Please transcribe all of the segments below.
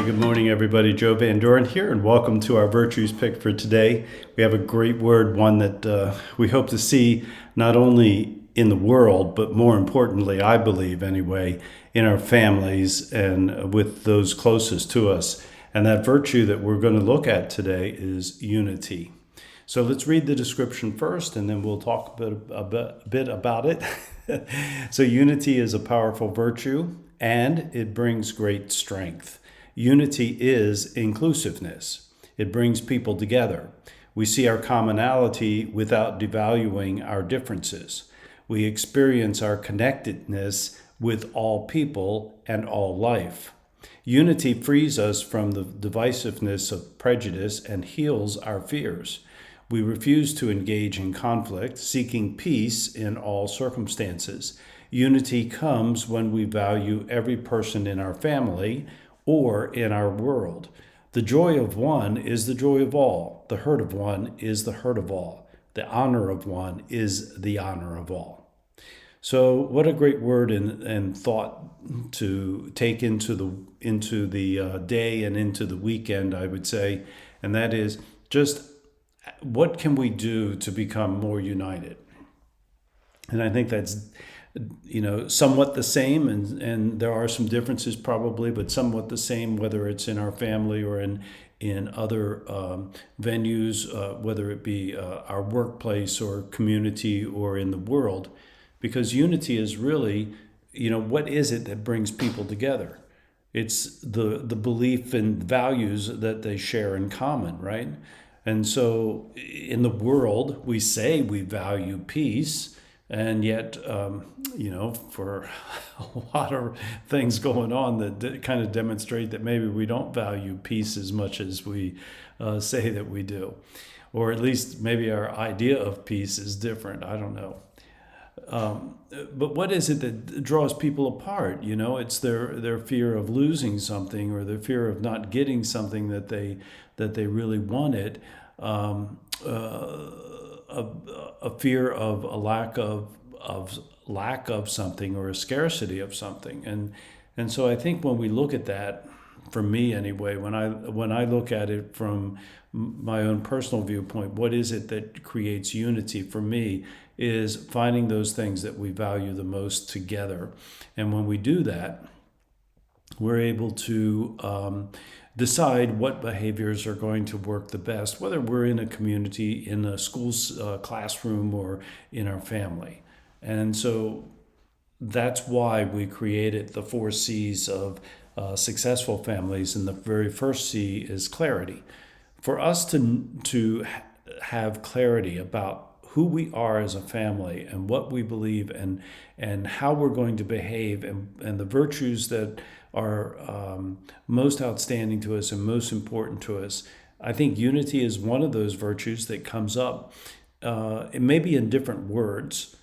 Good morning, everybody. Joe Van Doren here, and welcome to our Virtues Pick for today. We have a great word, one that we hope to see not only in the world, but more importantly, I believe anyway, in our families and with those closest to us. And that virtue that we're going to look at today is unity. So let's read the description first, and then we'll talk a bit about it. So unity is a powerful virtue, and it brings great strength. Unity is inclusiveness. It brings people together. We see our commonality without devaluing our differences. We experience our connectedness with all people and all life. Unity frees us from the divisiveness of prejudice and heals our fears. We refuse to engage in conflict, seeking peace in all circumstances. Unity comes when we value every person in our family or in our world. The joy of one is the joy of all. The hurt of one is the hurt of all. The honor of one is the honor of all. So what a great word and thought to take into the day and into the weekend, I would say, and that is just what can we do to become more united? And I think that's somewhat the same, and there are some differences probably, but somewhat the same, whether it's in our family or in other venues, whether it be our workplace or community or in the world, because unity is really, what is it that brings people together? It's the belief and values that they share in common, right? And so in the world, we say we value peace, and yet, for a lot of things going on that kind of demonstrate that maybe we don't value peace as much as we say that we do. Or at least maybe our idea of peace is different. I don't know. But what is it that draws people apart? It's their fear of losing something, or their fear of not getting something that they really wanted. A fear of a lack of something, or a scarcity of something, and so I think when we look at that, for me anyway, when I look at it from my own personal viewpoint, what is it that creates unity for me is finding those things that we value the most together, and when we do that, we're able to decide what behaviors are going to work the best, whether we're in a community, in a school's classroom, or in our family. And so that's why we created the 4 C's of successful families. And the very first C is clarity. For us to have clarity about who we are as a family and what we believe and how we're going to behave and the virtues that are most outstanding to us and most important to us. I think unity is one of those virtues that comes up. It may be in different words.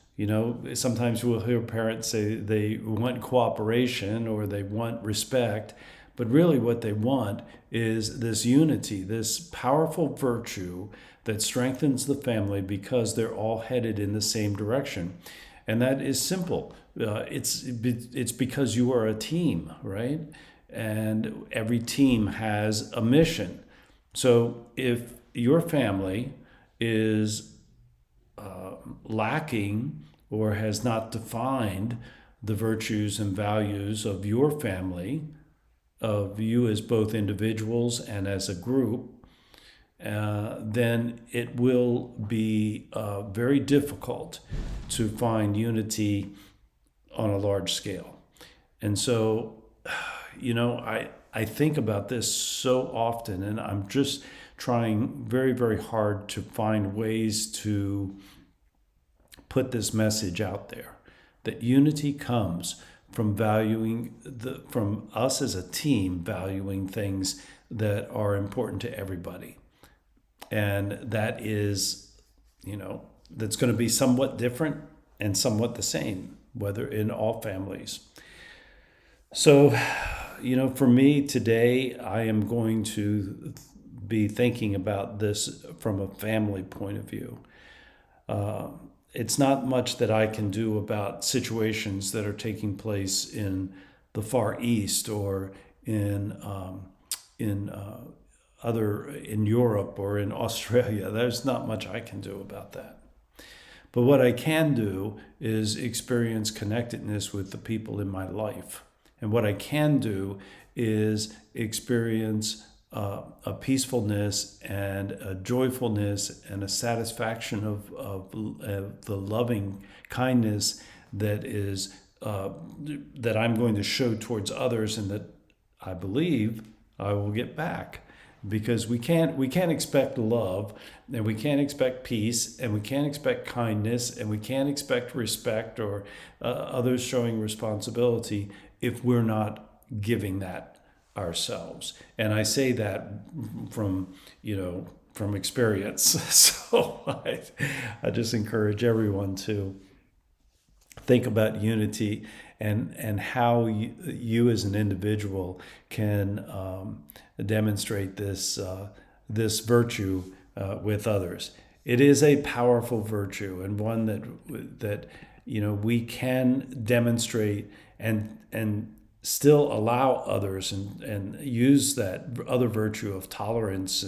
Sometimes we'll hear parents say they want cooperation or they want respect, but really what they want is this unity, this powerful virtue that strengthens the family because they're all headed in the same direction. And that is simple. It's because you are a team, right? And every team has a mission. So if your family is lacking or has not defined the virtues and values of your family, of you as both individuals and as a group, then it will be very difficult to find unity on a large scale. And so, I think about this so often, and I'm just trying very, very hard to find ways to put this message out there, that unity comes from from us as a team valuing things that are important to everybody. And that is, that's going to be somewhat different and somewhat the same, whether in all families. So, for me today, I am going to be thinking about this from a family point of view. It's not much that I can do about situations that are taking place in the Far East or in in Europe or in Australia. There's not much I can do about that. But what I can do is experience connectedness with the people in my life. And what I can do is experience a peacefulness and a joyfulness and a satisfaction of the loving kindness that is that I'm going to show towards others, and that I believe I will get back. Because we can't expect love, and we can't expect peace, and we can't expect kindness, and we can't expect respect or others showing responsibility if we're not giving that ourselves. And I say that from experience. So I just encourage everyone to think about unity and how you as an individual can demonstrate this virtue with others. It is a powerful virtue, and one that we can demonstrate and still allow others and use that other virtue of tolerance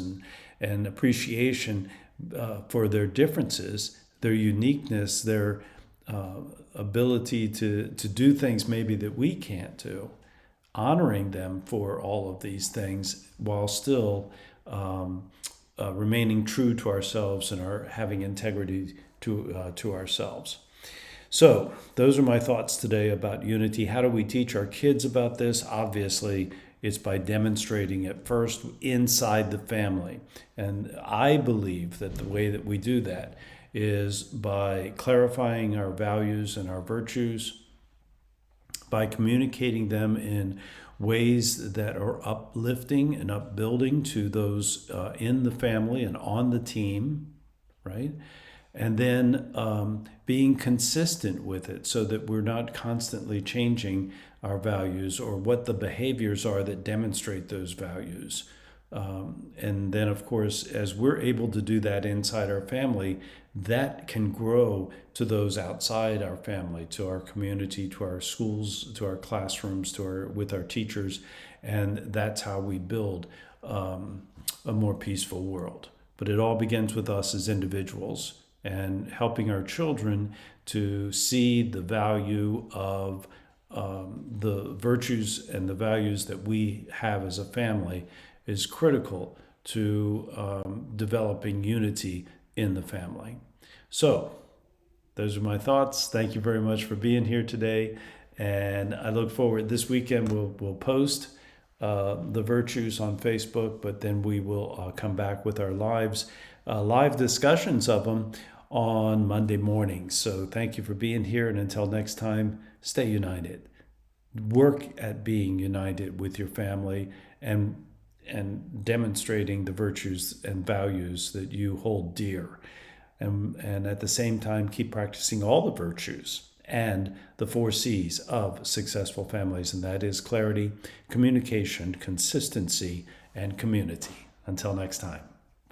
and appreciation for their differences, their uniqueness, their ability to do things maybe that we can't do, honoring them for all of these things while still remaining true to ourselves and having integrity to ourselves. So those are my thoughts today about unity. How do we teach our kids about this? Obviously, it's by demonstrating it first inside the family. And I believe that the way that we do that is by clarifying our values and our virtues, by communicating them in ways that are uplifting and upbuilding to those in the family and on the team, right? And then being consistent with it so that we're not constantly changing our values or what the behaviors are that demonstrate those values. And then, of course, as we're able to do that inside our family, that can grow to those outside our family, to our community, to our schools, to our classrooms, with our teachers. And that's how we build a more peaceful world. But it all begins with us as individuals and helping our children to see the value of the virtues and the values that we have as a family is critical to developing unity in the family. So those are my thoughts. Thank you very much for being here today. And I look forward, this weekend we'll post the virtues on Facebook, but then we will come back with our live discussions of them on Monday mornings. So thank you for being here. And until next time, stay united. Work at being united with your family and demonstrating the virtues and values that you hold dear. And at the same time, keep practicing all the virtues and the 4 C's of successful families. And that is clarity, communication, consistency, and community. Until next time.